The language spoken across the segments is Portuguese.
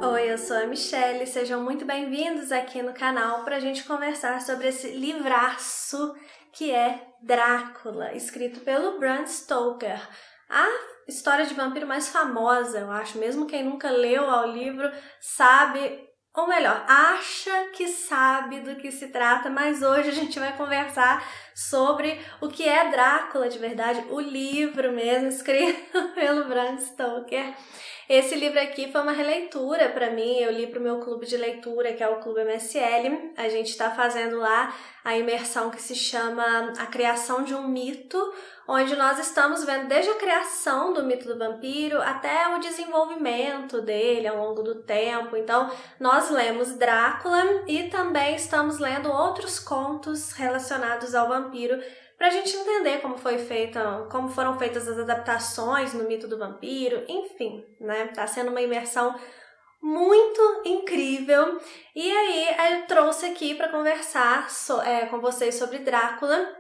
Oi, eu sou a Michelle, sejam muito bem-vindos aqui no canal para a gente conversar sobre esse livraço que é Drácula, escrito pelo Bram Stoker. A história de vampiro mais famosa, eu acho, mesmo quem nunca leu o livro sabe, ou melhor, acha que sabe do que se trata, mas hoje a gente vai conversar sobre o que é Drácula de verdade, o livro mesmo, escrito pelo Bram Stoker. Esse livro aqui foi uma releitura para mim, eu li para o meu clube de leitura, que é o Clube MSL. A gente está fazendo lá a imersão que se chama A Criação de um Mito, onde nós estamos vendo desde a criação do mito do vampiro até o desenvolvimento dele ao longo do tempo. Então, nós lemos Drácula e também estamos lendo outros contos relacionados ao vampiro, para a gente entender como foram feitas as adaptações no mito do vampiro, enfim, né? Tá sendo uma imersão muito incrível. E aí eu trouxe aqui para conversar com vocês sobre Drácula.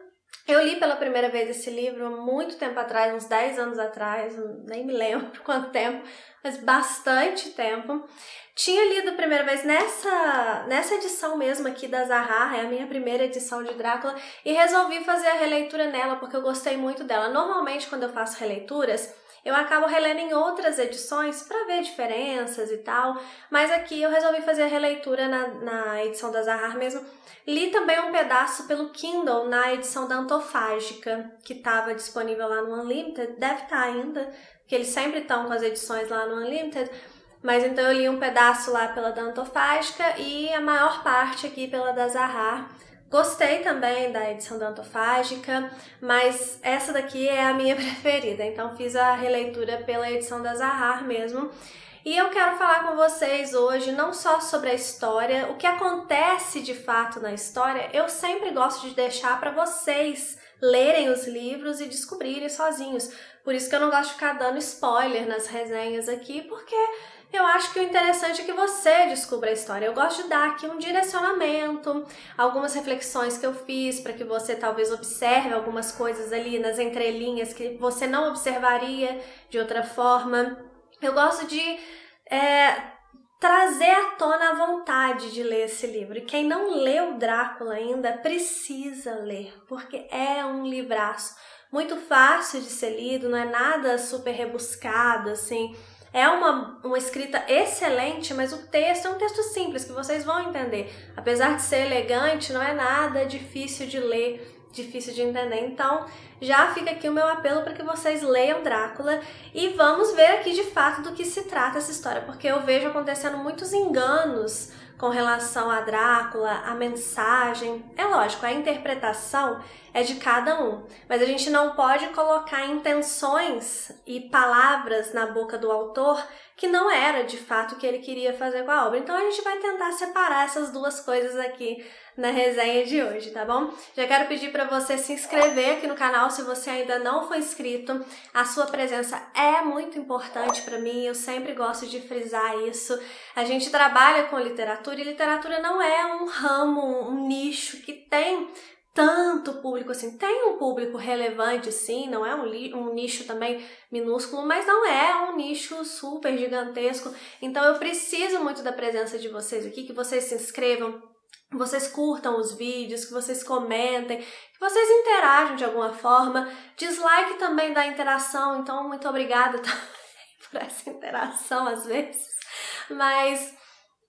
Eu li pela primeira vez esse livro há muito tempo atrás, uns 10 anos atrás, nem me lembro quanto tempo, mas bastante tempo. Tinha lido a primeira vez nessa edição mesmo aqui da Zahar, é a minha primeira edição de Drácula, e resolvi fazer a releitura nela porque eu gostei muito dela. Normalmente, quando eu faço releituras, eu acabo relendo em outras edições para ver diferenças e tal, mas aqui eu resolvi fazer a releitura na edição da Zahar mesmo. Li também um pedaço pelo Kindle na edição da Antofágica, que estava disponível lá no Unlimited, deve estar ainda, porque eles sempre estão com as edições lá no Unlimited, mas então eu li um pedaço lá pela da Antofágica e a maior parte aqui pela da Zahar. Gostei também da edição da Antofágica, mas essa daqui é a minha preferida, então fiz a releitura pela edição da Zahar mesmo. E eu quero falar com vocês hoje não só sobre a história, o que acontece de fato na história, eu sempre gosto de deixar para vocês lerem os livros e descobrirem sozinhos. Por isso que eu não gosto de ficar dando spoiler nas resenhas aqui, porque eu acho que o interessante é que você descubra a história. Eu gosto de dar aqui um direcionamento, algumas reflexões que eu fiz para que você talvez observe algumas coisas ali nas entrelinhas que você não observaria de outra forma. Eu gosto de trazer à tona a vontade de ler esse livro. E quem não leu Drácula ainda precisa ler, porque é um livraço muito fácil de ser lido, não é nada super rebuscado, assim. É uma escrita excelente, mas o texto é um texto simples, que vocês vão entender. Apesar de ser elegante, não é nada difícil de ler, difícil de entender. Então, já fica aqui o meu apelo para que vocês leiam Drácula e vamos ver aqui de fato do que se trata essa história, porque eu vejo acontecendo muitos enganos com relação a Drácula, a mensagem. É lógico, a interpretação é de cada um, mas a gente não pode colocar intenções e palavras na boca do autor que não era de fato o que ele queria fazer com a obra. Então a gente vai tentar separar essas duas coisas aqui na resenha de hoje, tá bom? Já quero pedir para você se inscrever aqui no canal se você ainda não for inscrito. A sua presença é muito importante para mim, eu sempre gosto de frisar isso. A gente trabalha com literatura e literatura não é um ramo, um nicho que tem tanto público assim. Tem um público relevante sim, não é um nicho também minúsculo, mas não é um nicho super gigantesco. Então eu preciso muito da presença de vocês aqui, que vocês se inscrevam, que vocês curtam os vídeos, que vocês comentem, que vocês interajam de alguma forma. Dislike também dá interação, então muito obrigada também por essa interação às vezes. Mas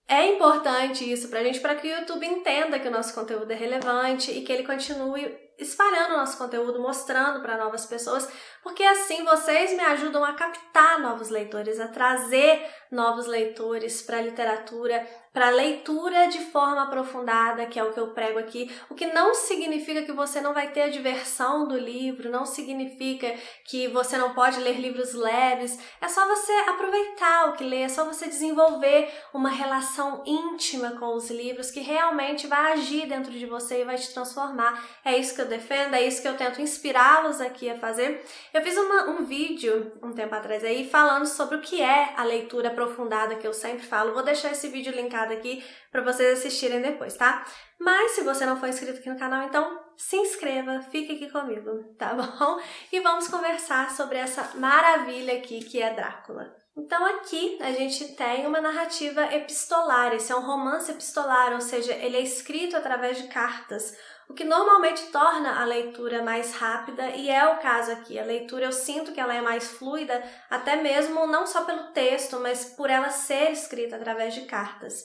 é importante isso pra gente, para que o YouTube entenda que o nosso conteúdo é relevante e que ele continue espalhando o nosso conteúdo, mostrando para novas pessoas, porque assim vocês me ajudam a captar novos leitores, a trazer novos leitores para a literatura, para a leitura de forma aprofundada, que é o que eu prego aqui, o que não significa que você não vai ter a diversão do livro, não significa que você não pode ler livros leves, é só você aproveitar o que lê, é só você desenvolver uma relação íntima com os livros que realmente vai agir dentro de você e vai te transformar. É isso que eu defendo, é isso que eu tento inspirá-los aqui a fazer. Eu fiz um vídeo um tempo atrás aí falando sobre o que é a leitura aprofundada que eu sempre falo. Vou deixar esse vídeo linkado aqui para vocês assistirem depois, tá? Mas se você não for inscrito aqui no canal, então se inscreva, fique aqui comigo, tá bom? E vamos conversar sobre essa maravilha aqui que é Drácula. Então aqui a gente tem uma narrativa epistolar, esse é um romance epistolar, ou seja, ele é escrito através de cartas, o que normalmente torna a leitura mais rápida, e é o caso aqui. A leitura eu sinto que ela é mais fluida, até mesmo não só pelo texto, mas por ela ser escrita através de cartas.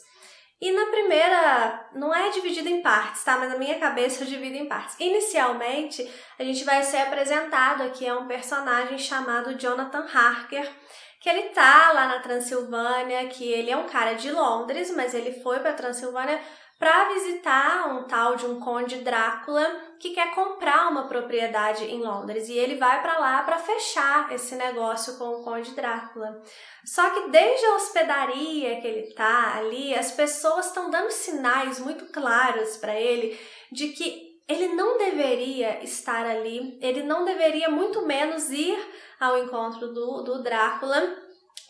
E na primeira, não é dividida em partes, tá? Mas na minha cabeça eu divido em partes. Inicialmente, a gente vai ser apresentado aqui a um personagem chamado Jonathan Harker, que ele tá lá na Transilvânia, que ele é um cara de Londres, mas ele foi para Transilvânia para visitar um tal de um conde Drácula que quer comprar uma propriedade em Londres, e ele vai para lá para fechar esse negócio com o conde Drácula. Só que desde a hospedaria que ele tá ali, as pessoas estão dando sinais muito claros para ele de que ele não deveria estar ali, ele não deveria muito menos ir ao encontro do Drácula,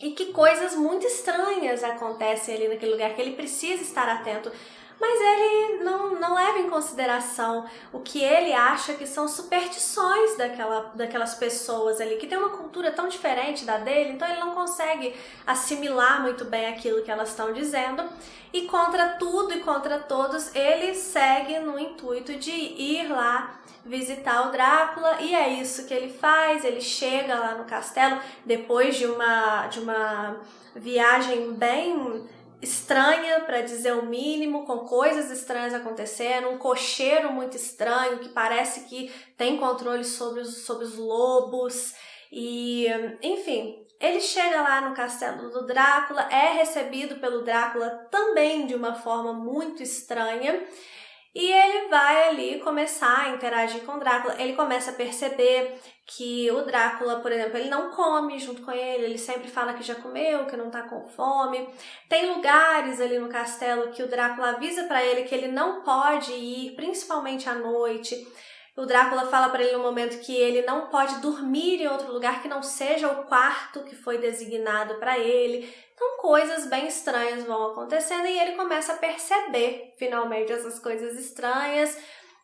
e que coisas muito estranhas acontecem ali naquele lugar, que ele precisa estar atento. Mas ele não leva em consideração o que ele acha que são superstições daquelas pessoas ali, que tem uma cultura tão diferente da dele, então ele não consegue assimilar muito bem aquilo que elas estão dizendo. E contra tudo e contra todos, ele segue no intuito de ir lá visitar o Drácula, e é isso que ele faz. Ele chega lá no castelo depois de uma viagem bem estranha, para dizer o mínimo, com coisas estranhas acontecendo, um cocheiro muito estranho que parece que tem controle sobre os lobos, e enfim, ele chega lá no castelo do Drácula, é recebido pelo Drácula também de uma forma muito estranha, e ele vai ali começar a interagir com o Drácula. Ele começa a perceber que o Drácula, por exemplo, ele não come junto com ele sempre fala que já comeu, que não tá com fome. Tem lugares ali no castelo que o Drácula avisa para ele que ele não pode ir, principalmente à noite. O Drácula fala para ele no momento que ele não pode dormir em outro lugar que não seja o quarto que foi designado para ele. Então coisas bem estranhas vão acontecendo e ele começa a perceber finalmente essas coisas estranhas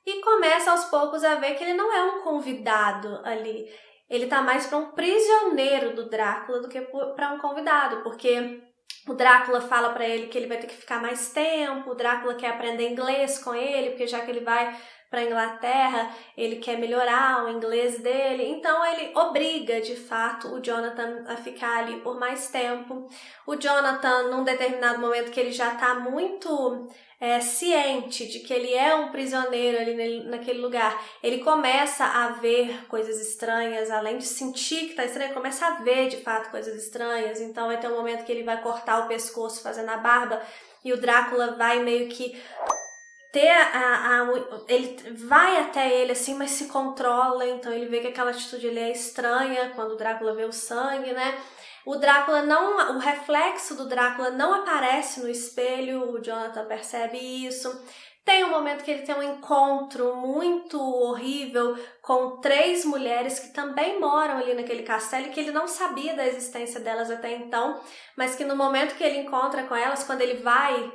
e começa aos poucos a ver que ele não é um convidado ali. Ele tá mais para um prisioneiro do Drácula do que para um convidado, porque o Drácula fala para ele que ele vai ter que ficar mais tempo, o Drácula quer aprender inglês com ele, porque já que ele vai para a Inglaterra, ele quer melhorar o inglês dele, então ele obriga, de fato, o Jonathan a ficar ali por mais tempo. O Jonathan, num determinado momento que ele já está muito ciente de que ele é um prisioneiro ali naquele lugar, ele começa a ver coisas estranhas, além de sentir que está estranho, ele começa a ver, de fato, coisas estranhas. Então vai ter um momento que ele vai cortar o pescoço fazendo a barba, e o Drácula vai meio que ele vai até ele assim, mas se controla, então ele vê que aquela atitude ele é estranha quando o Drácula vê o sangue, né? O reflexo do Drácula não aparece no espelho, o Jonathan percebe isso. Tem um momento que ele tem um encontro muito horrível com 3 mulheres que também moram ali naquele castelo e que ele não sabia da existência delas até então, mas que no momento que ele encontra com elas, quando ele vai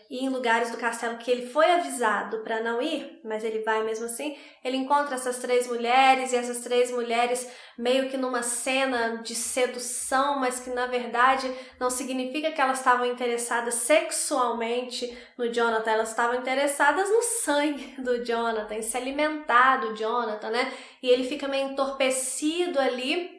ir em lugares do castelo que ele foi avisado para não ir, mas ele vai mesmo assim, ele encontra essas 3 mulheres, e essas 3 mulheres meio que numa cena de sedução, mas que na verdade não significa que elas estavam interessadas sexualmente no Jonathan, elas estavam interessadas no sangue do Jonathan, em se alimentar do Jonathan, né? E ele fica meio entorpecido ali,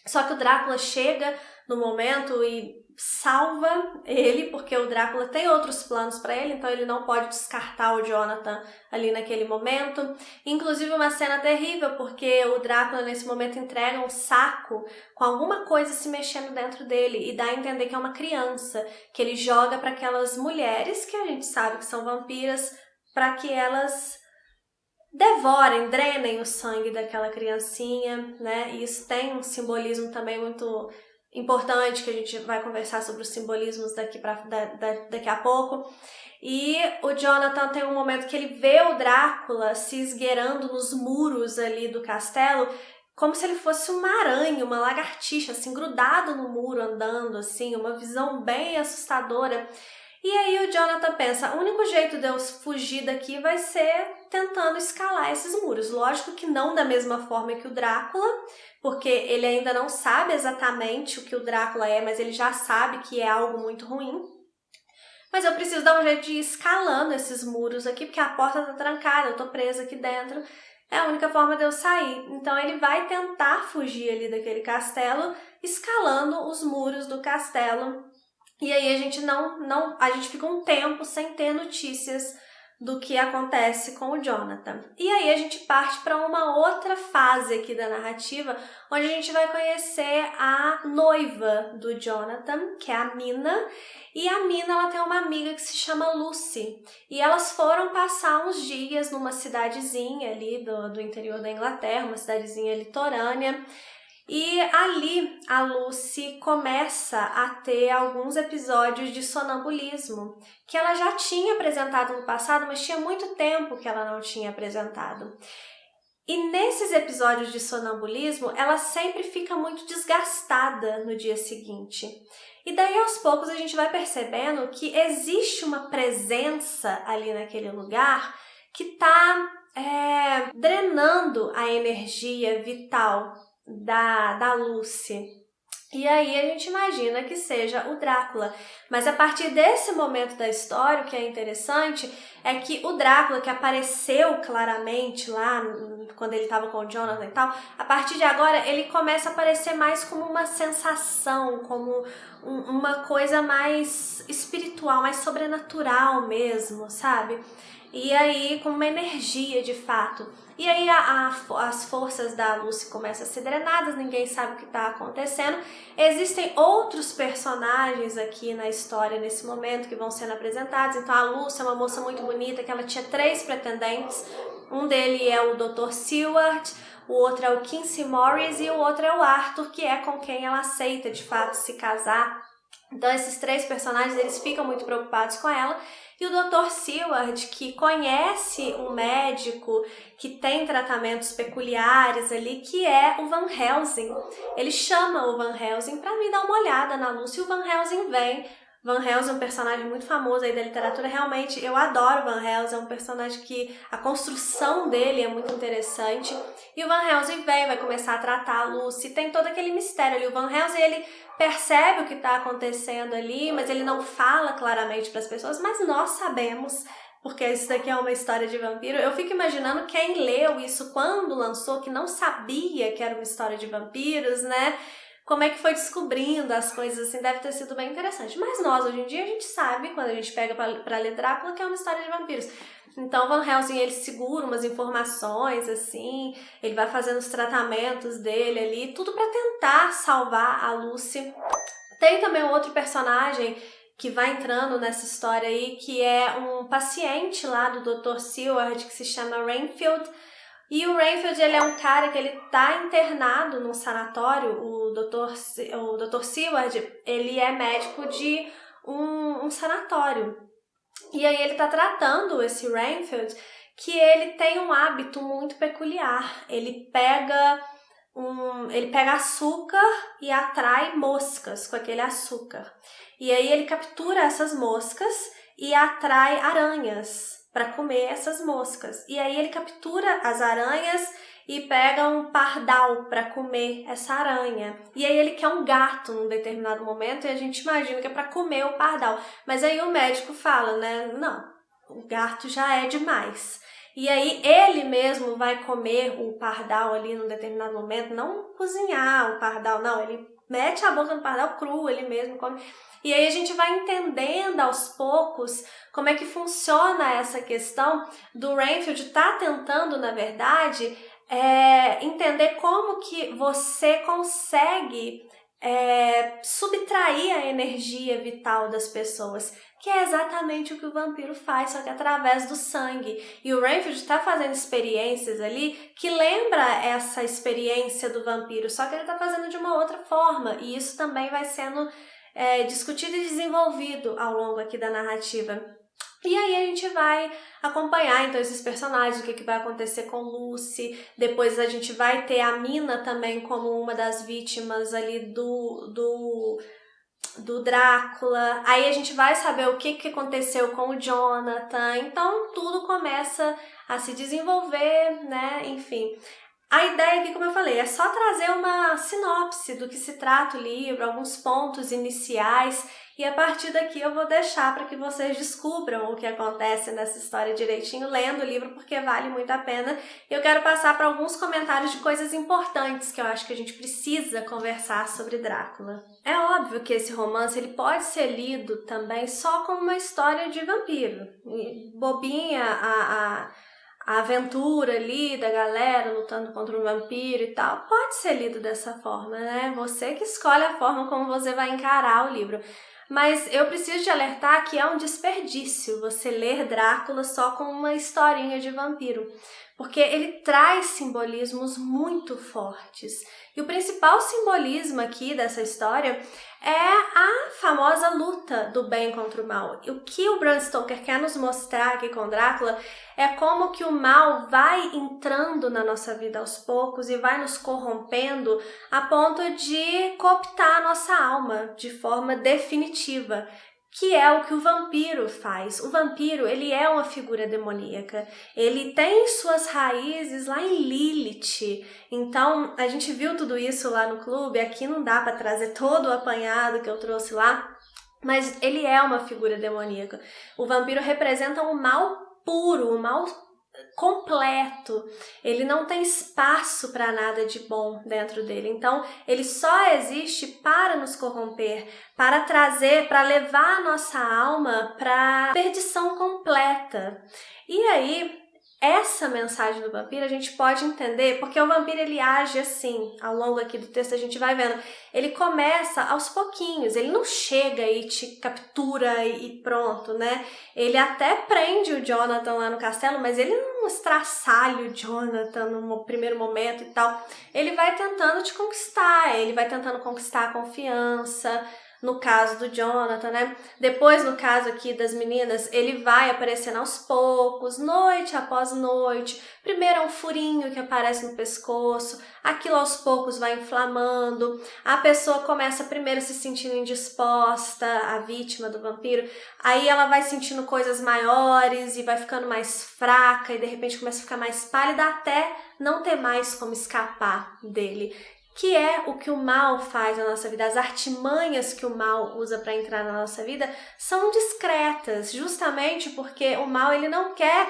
só que o Drácula chega no momento e salva ele, porque o Drácula tem outros planos para ele, então ele não pode descartar o Jonathan ali naquele momento. Inclusive uma cena terrível, porque o Drácula nesse momento entrega um saco com alguma coisa se mexendo dentro dele e dá a entender que é uma criança, que ele joga para aquelas mulheres que a gente sabe que são vampiras, para que elas devorem, drenem o sangue daquela criancinha, né? E isso tem um simbolismo também muito importante, que a gente vai conversar sobre os simbolismos daqui a pouco. E o Jonathan tem um momento que ele vê o Drácula se esgueirando nos muros ali do castelo, como se ele fosse uma aranha, uma lagartixa, assim, grudado no muro, andando, assim, uma visão bem assustadora. E aí o Jonathan pensa, o único jeito de eu fugir daqui vai ser tentando escalar esses muros. Lógico que não da mesma forma que o Drácula, porque ele ainda não sabe exatamente o que o Drácula é, mas ele já sabe que é algo muito ruim. Mas eu preciso dar um jeito de ir escalando esses muros aqui, porque a porta tá trancada, eu tô presa aqui dentro. É a única forma de eu sair. Então ele vai tentar fugir ali daquele castelo, escalando os muros do castelo. E aí a gente fica um tempo sem ter notícias do que acontece com o Jonathan. E aí a gente parte para uma outra fase aqui da narrativa, onde a gente vai conhecer a noiva do Jonathan, que é a Mina. E a Mina, ela tem uma amiga que se chama Lucy. E elas foram passar uns dias numa cidadezinha ali do interior da Inglaterra, uma cidadezinha litorânea. E ali a Lucy começa a ter alguns episódios de sonambulismo, que ela já tinha apresentado no passado, mas tinha muito tempo que ela não tinha apresentado. E nesses episódios de sonambulismo, ela sempre fica muito desgastada no dia seguinte. E daí, aos poucos, a gente vai percebendo que existe uma presença ali naquele lugar que está drenando a energia vital da Lucy. E aí a gente imagina que seja o Drácula. Mas a partir desse momento da história, o que é interessante é que o Drácula, que apareceu claramente lá quando ele estava com o Jonathan e tal, a partir de agora ele começa a aparecer mais como uma sensação, como uma coisa mais espiritual, mais sobrenatural mesmo, sabe? E aí com uma energia de fato. E aí as forças da Lucy começam a ser drenadas, ninguém sabe o que está acontecendo. Existem outros personagens aqui na história nesse momento que vão sendo apresentados. Então a Lucy é uma moça muito bonita, que ela tinha 3 pretendentes. Um dele é o Dr. Seward, o outro é o Quincy Morris e o outro é o Arthur, que é com quem ela aceita de fato se casar. Então esses 3 personagens, eles ficam muito preocupados com ela. E o Dr. Seward, que conhece um médico que tem tratamentos peculiares ali, que é o Van Helsing. Ele chama o Van Helsing para vir dar uma olhada na Lucy, e o Van Helsing vem. Van Helsing é um personagem muito famoso aí da literatura, realmente eu adoro Van Helsing, é um personagem que a construção dele é muito interessante. E o Van Helsing vem, vai começar a tratar a Lucy, tem todo aquele mistério ali. O Van Helsing, ele percebe o que está acontecendo ali, mas ele não fala claramente para as pessoas, mas nós sabemos, porque isso daqui é uma história de vampiro. Eu fico imaginando quem leu isso quando lançou, que não sabia que era uma história de vampiros, né? Como é que foi descobrindo as coisas assim, deve ter sido bem interessante. Mas nós, hoje em dia, a gente sabe, quando a gente pega para ler Drácula, que é uma história de vampiros. Então, Van Helsing, ele segura umas informações, assim, ele vai fazendo os tratamentos dele ali, tudo para tentar salvar a Lucy. Tem também um outro personagem que vai entrando nessa história aí, que é um paciente lá do Dr. Seward, que se chama Renfield. E o Renfield, ele é um cara que ele tá internado num sanatório. O Dr. Seward, ele é médico de um sanatório. E aí ele tá tratando esse Renfield, que ele tem um hábito muito peculiar. Ele pega açúcar e atrai moscas com aquele açúcar. E aí ele captura essas moscas e atrai aranhas para comer essas moscas. E aí ele captura as aranhas e pega um pardal para comer essa aranha. E aí ele quer um gato num determinado momento e a gente imagina que é para comer o pardal. Mas aí o médico fala, né? Não, o gato já é demais. E aí ele mesmo vai comer o pardal ali num determinado momento, não cozinhar o pardal, não, ele mete a boca no pardal cru, ele mesmo come. E aí a gente vai entendendo aos poucos como é que funciona essa questão do Renfield tá tentando, na verdade, entender como que você consegue subtrair a energia vital das pessoas, que é exatamente o que o vampiro faz, só que através do sangue. E o Renfield está fazendo experiências ali que lembra essa experiência do vampiro, só que ele está fazendo de uma outra forma, e isso também vai sendo discutido e desenvolvido ao longo aqui da narrativa. E aí a gente vai acompanhar então esses personagens, o que vai acontecer com Lucy. Depois a gente vai ter a Mina também como uma das vítimas ali do Drácula, aí a gente vai saber o que aconteceu com o Jonathan, então tudo começa a se desenvolver, né, enfim. A ideia aqui, como eu falei, é só trazer uma sinopse do que se trata o livro, alguns pontos iniciais, e a partir daqui eu vou deixar para que vocês descubram o que acontece nessa história direitinho, lendo o livro, porque vale muito a pena. Eu quero passar para alguns comentários de coisas importantes que eu acho que a gente precisa conversar sobre Drácula. É óbvio que esse romance ele pode ser lido também só como uma história de vampiro. Bobinha, a aventura ali da galera lutando contra um vampiro e tal, pode ser lido dessa forma, né? Você que escolhe a forma como você vai encarar o livro. Mas eu preciso te alertar que é um desperdício você ler Drácula só com uma historinha de vampiro, porque ele traz simbolismos muito fortes. E o principal simbolismo aqui dessa história é a famosa luta do bem contra o mal. E o que o Bram Stoker quer nos mostrar aqui com Drácula é como que o mal vai entrando na nossa vida aos poucos e vai nos corrompendo a ponto de cooptar a nossa alma de forma definitiva, que é o que o vampiro faz. O vampiro, ele é uma figura demoníaca. Ele tem suas raízes lá em Lilith. Então, a gente viu tudo isso lá no clube. Aqui não dá para trazer todo o apanhado que eu trouxe lá, mas ele é uma figura demoníaca. O vampiro representa o mal puro, o mal completo. Ele não tem espaço para nada de bom dentro dele. Então, ele só existe para nos corromper, para trazer, para levar a nossa alma para perdição completa. E aí, essa mensagem do vampiro a gente pode entender, porque o vampiro ele age assim, ao longo aqui do texto a gente vai vendo, ele começa aos pouquinhos, ele não chega e te captura e pronto, né? Ele até prende o Jonathan lá no castelo, mas ele não estraçalha o Jonathan no primeiro momento e tal. Ele vai tentando te conquistar, ele vai tentando conquistar a confiança. No caso do Jonathan, né? Depois, no caso aqui das meninas, ele vai aparecendo aos poucos, noite após noite. Primeiro é um furinho que aparece no pescoço, aquilo aos poucos vai inflamando. A pessoa começa primeiro se sentindo indisposta, a vítima do vampiro. Aí ela vai sentindo coisas maiores e vai ficando mais fraca e de repente começa a ficar mais pálida até não ter mais como escapar dele. Que é o que o mal faz na nossa vida. As artimanhas que o mal usa para entrar na nossa vida são discretas, justamente porque o mal ele não quer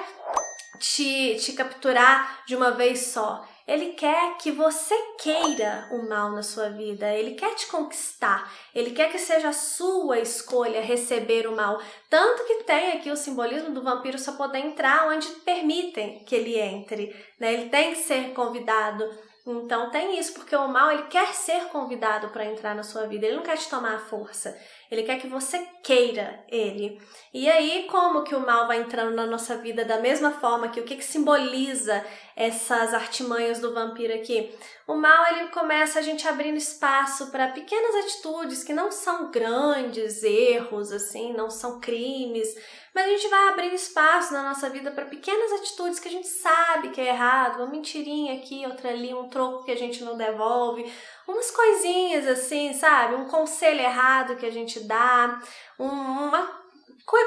te capturar de uma vez só. Ele quer que você queira o mal na sua vida, ele quer te conquistar, ele quer que seja a sua escolha receber o mal. Tanto que tem aqui o simbolismo do vampiro só poder entrar onde permitem que ele entre, né? Ele tem que ser convidado. Então tem isso, porque o mal ele quer ser convidado para entrar na sua vida, ele não quer te tomar à força, ele quer que você queira ele. E aí como que o mal vai entrando na nossa vida da mesma forma que o que simboliza essas artimanhas do vampiro aqui? O mal ele começa a gente abrindo espaço para pequenas atitudes que não são grandes erros, assim, não são crimes, mas a gente vai abrindo espaço na nossa vida para pequenas atitudes que a gente sabe que é errado, uma mentirinha aqui, outra ali, um troco que a gente não devolve, umas coisinhas assim, sabe? Um conselho errado que a gente dá,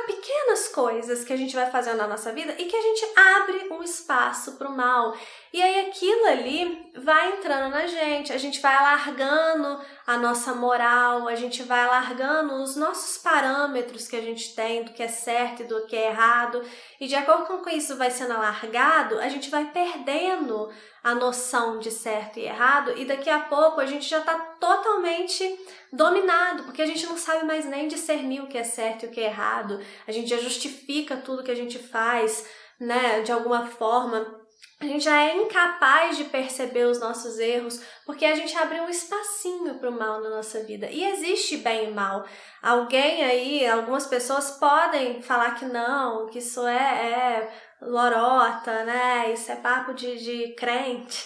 pequenas coisas que a gente vai fazendo na nossa vida e que a gente abre um espaço para o mal. E aí aquilo ali vai entrando na gente, a gente vai alargando a nossa moral, a gente vai alargando os nossos parâmetros que a gente tem do que é certo e do que é errado. E de acordo com que isso vai sendo alargado, a gente vai perdendo a noção de certo e errado e daqui a pouco a gente já está totalmente dominado, porque a gente não sabe mais nem discernir o que é certo e o que é errado. A gente já justifica tudo que a gente faz, né, de alguma forma. A gente já é incapaz de perceber os nossos erros porque a gente abriu um espacinho para o mal na nossa vida. E existe bem e mal. Alguém aí, algumas pessoas podem falar que não, que isso é lorota, né? Isso é papo de crente.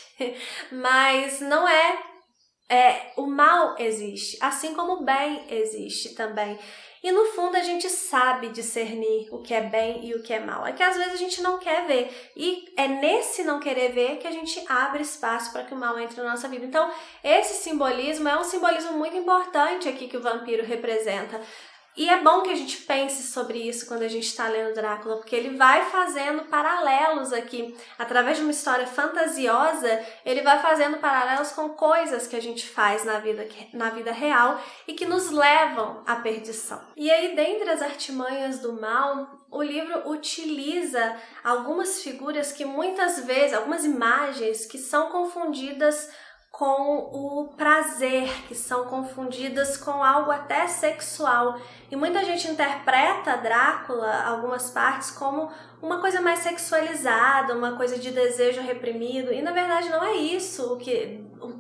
Mas não é. o mal existe, assim como o bem existe também. E no fundo a gente sabe discernir o que é bem e o que é mal. É que às vezes a gente não quer ver. E é nesse não querer ver que a gente abre espaço para que o mal entre na nossa vida. Então, esse simbolismo é um simbolismo muito importante aqui que o vampiro representa. E é bom que a gente pense sobre isso quando a gente está lendo Drácula, porque ele vai fazendo paralelos aqui. Através de uma história fantasiosa, ele vai fazendo paralelos com coisas que a gente faz na vida real e que nos levam à perdição. E aí, dentre as artimanhas do mal, o livro utiliza algumas figuras que muitas vezes, algumas imagens que são confundidas com o prazer, que são confundidas com algo até sexual. E muita gente interpreta Drácula, algumas partes, como uma coisa mais sexualizada, uma coisa de desejo reprimido. E na verdade não é isso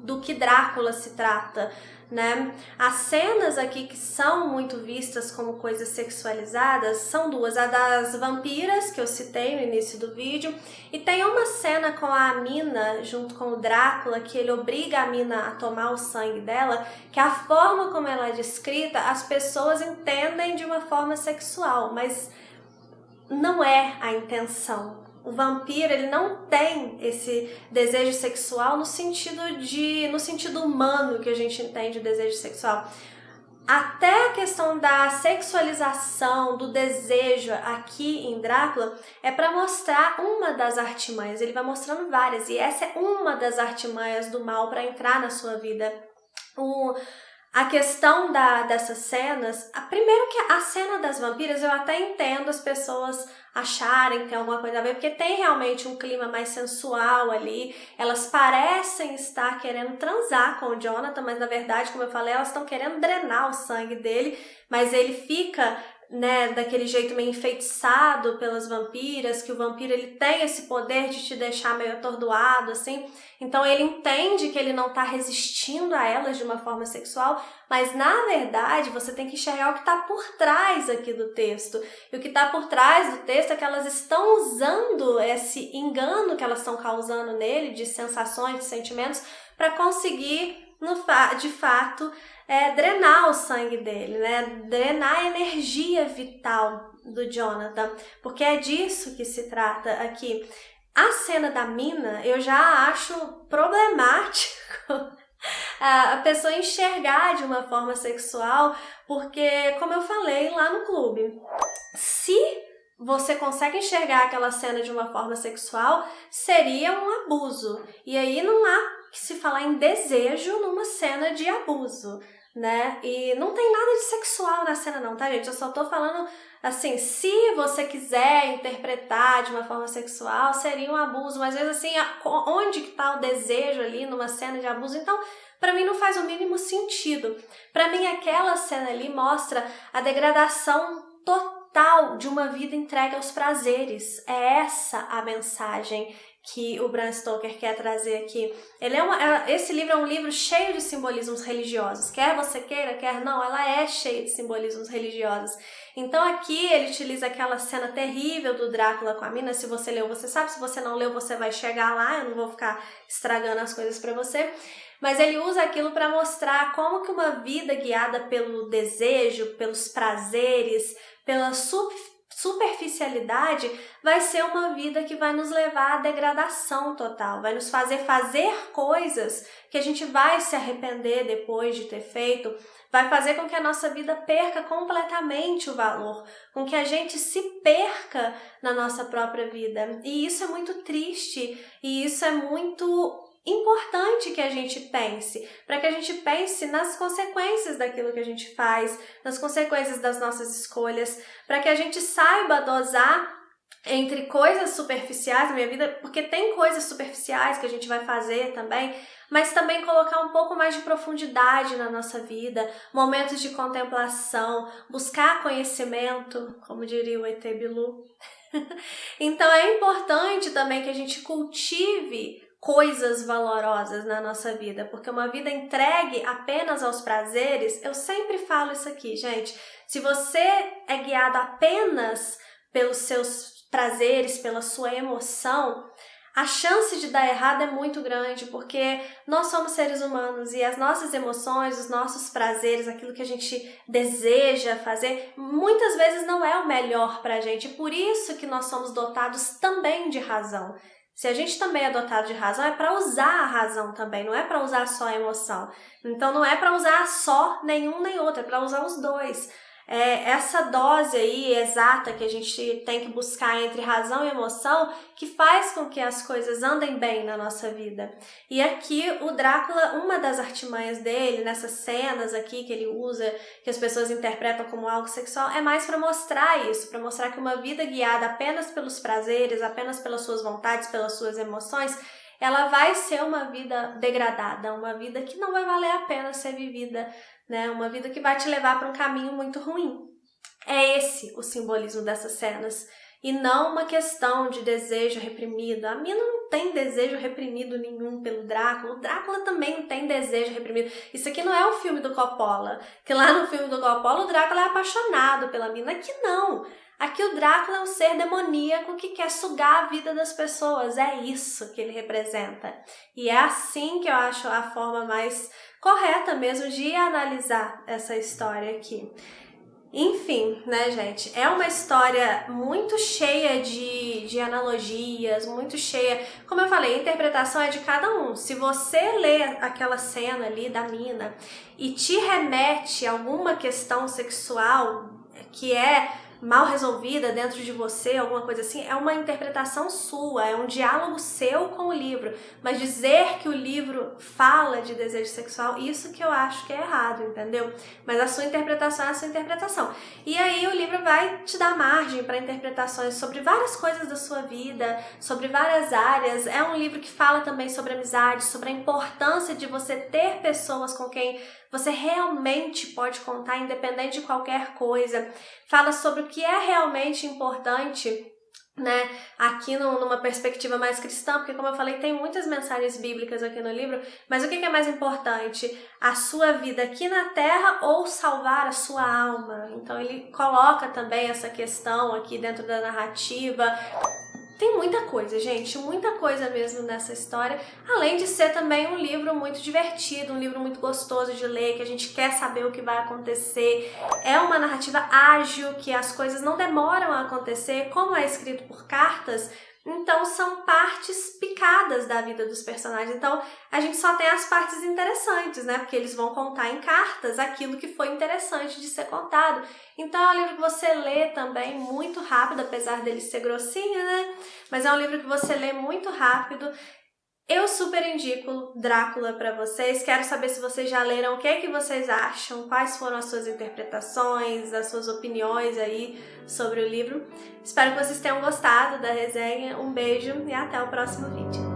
do que Drácula se trata, né? As cenas aqui que são muito vistas como coisas sexualizadas são duas, a das vampiras, que eu citei no início do vídeo, e tem uma cena com a Mina junto com o Drácula, que ele obriga a Mina a tomar o sangue dela, que a forma como ela é descrita, as pessoas entendem de uma forma sexual, mas não é a intenção. O vampiro, ele não tem esse desejo sexual no sentido humano que a gente entende o desejo sexual. Até a questão da sexualização, do desejo aqui em Drácula é para mostrar uma das artimanhas. Ele vai mostrando várias e essa é uma das artimanhas do mal para entrar na sua vida. A questão dessas cenas, primeiro que a cena das vampiras, eu até entendo as pessoas acharem que tem alguma coisa a ver, porque tem realmente um clima mais sensual ali, elas parecem estar querendo transar com o Jonathan, mas na verdade, como eu falei, elas estão querendo drenar o sangue dele, mas ele fica, né, daquele jeito meio enfeitiçado pelas vampiras, que o vampiro ele tem esse poder de te deixar meio atordoado, assim. Então ele entende que ele não está resistindo a elas de uma forma sexual, mas na verdade você tem que enxergar o que está por trás aqui do texto. E o que está por trás do texto é que elas estão usando esse engano que elas estão causando nele, de sensações, de sentimentos, para conseguir, de fato, drenar o sangue dele, né? Drenar a energia vital do Jonathan, porque é disso que se trata aqui. A cena da Mina, eu já acho problemático a pessoa enxergar de uma forma sexual, porque, como eu falei lá no clube, se você consegue enxergar aquela cena de uma forma sexual, seria um abuso. E aí não há que se falar em desejo numa cena de abuso, né? E não tem nada de sexual na cena não, tá, gente? Eu só tô falando assim, se você quiser interpretar de uma forma sexual, seria um abuso, mas às vezes assim, onde que tá o desejo ali numa cena de abuso? Então, para mim não faz o mínimo sentido. Para mim aquela cena ali mostra a degradação total de uma vida entregue aos prazeres. É essa a mensagem que o Bram Stoker quer trazer aqui. Esse livro é um livro cheio de simbolismos religiosos. Quer você queira, quer não, ela é cheia de simbolismos religiosos. Então aqui ele utiliza aquela cena terrível do Drácula com a Mina. Se você leu, você sabe. Se você não leu, você vai chegar lá. Eu não vou ficar estragando as coisas para você. Mas ele usa aquilo para mostrar como que uma vida guiada pelo desejo, pelos prazeres, pela superficialidade vai ser uma vida que vai nos levar à degradação total, vai nos fazer coisas que a gente vai se arrepender depois de ter feito, vai fazer com que a nossa vida perca completamente o valor, com que a gente se perca na nossa própria vida. E isso é muito triste, e isso é muito importante que a gente pense, para que a gente pense nas consequências daquilo que a gente faz, nas consequências das nossas escolhas, para que a gente saiba dosar entre coisas superficiais na minha vida, porque tem coisas superficiais que a gente vai fazer também, mas também colocar um pouco mais de profundidade na nossa vida, momentos de contemplação, buscar conhecimento, como diria o ET Bilu. Então é importante também que a gente cultive coisas valorosas na nossa vida, porque uma vida entregue apenas aos prazeres, eu sempre falo isso aqui, gente, se você é guiado apenas pelos seus prazeres, pela sua emoção, a chance de dar errado é muito grande, porque nós somos seres humanos e as nossas emoções, os nossos prazeres, aquilo que a gente deseja fazer, muitas vezes não é o melhor pra gente. Por isso que nós somos dotados também de razão. Se a gente também é dotado de razão, é para usar a razão também, não é para usar só a emoção. Então não é para usar só nenhum nem outro, é para usar os dois. Essa dose aí exata que a gente tem que buscar entre razão e emoção que faz com que as coisas andem bem na nossa vida. E aqui o Drácula, uma das artimanhas dele, nessas cenas aqui que ele usa, que as pessoas interpretam como algo sexual, é mais para mostrar isso, para mostrar que uma vida guiada apenas pelos prazeres, apenas pelas suas vontades, pelas suas emoções, ela vai ser uma vida degradada, uma vida que não vai valer a pena ser vivida, né? Uma vida que vai te levar para um caminho muito ruim. É esse o simbolismo dessas cenas, e não uma questão de desejo reprimido. A mina não tem desejo reprimido nenhum pelo Drácula, o Drácula também não tem desejo reprimido. Isso aqui não é o filme do Coppola, que lá no filme do Coppola o Drácula é apaixonado pela mina, aqui não. Aqui o Drácula é um ser demoníaco que quer sugar a vida das pessoas, é isso que ele representa. E é assim que eu acho a forma mais correta mesmo de analisar essa história aqui. Enfim, né, gente? É uma história muito cheia de analogias, muito cheia... Como eu falei, a interpretação é de cada um. Se você lê aquela cena ali da mina e te remete a alguma questão sexual que é mal resolvida dentro de você, alguma coisa assim, é uma interpretação sua, é um diálogo seu com o livro. Mas dizer que o livro fala de desejo sexual, isso que eu acho que é errado, entendeu? Mas a sua interpretação é a sua interpretação. E aí o livro vai te dar margem para interpretações sobre várias coisas da sua vida, sobre várias áreas. É um livro que fala também sobre amizade, sobre a importância de você ter pessoas com quem você realmente pode contar, independente de qualquer coisa. Fala sobre o que é realmente importante, né, aqui numa perspectiva mais cristã, porque como eu falei, tem muitas mensagens bíblicas aqui no livro, mas o que é mais importante? A sua vida aqui na Terra ou salvar a sua alma? Então ele coloca também essa questão aqui dentro da narrativa. Tem muita coisa, gente, muita coisa mesmo nessa história, além de ser também um livro muito divertido, um livro muito gostoso de ler, que a gente quer saber o que vai acontecer. É uma narrativa ágil, que as coisas não demoram a acontecer, como é escrito por cartas, então são partes picadas da vida dos personagens. Então a gente só tem as partes interessantes, né? Porque eles vão contar em cartas aquilo que foi interessante de ser contado. Então é um livro que você lê também muito rápido, apesar dele ser grossinho, né? Mas é um livro que você lê muito rápido. Eu super indico Drácula para vocês. Quero saber se vocês já leram, o que é que vocês acham, quais foram as suas interpretações, as suas opiniões aí sobre o livro. Espero que vocês tenham gostado da resenha. Um beijo e até o próximo vídeo.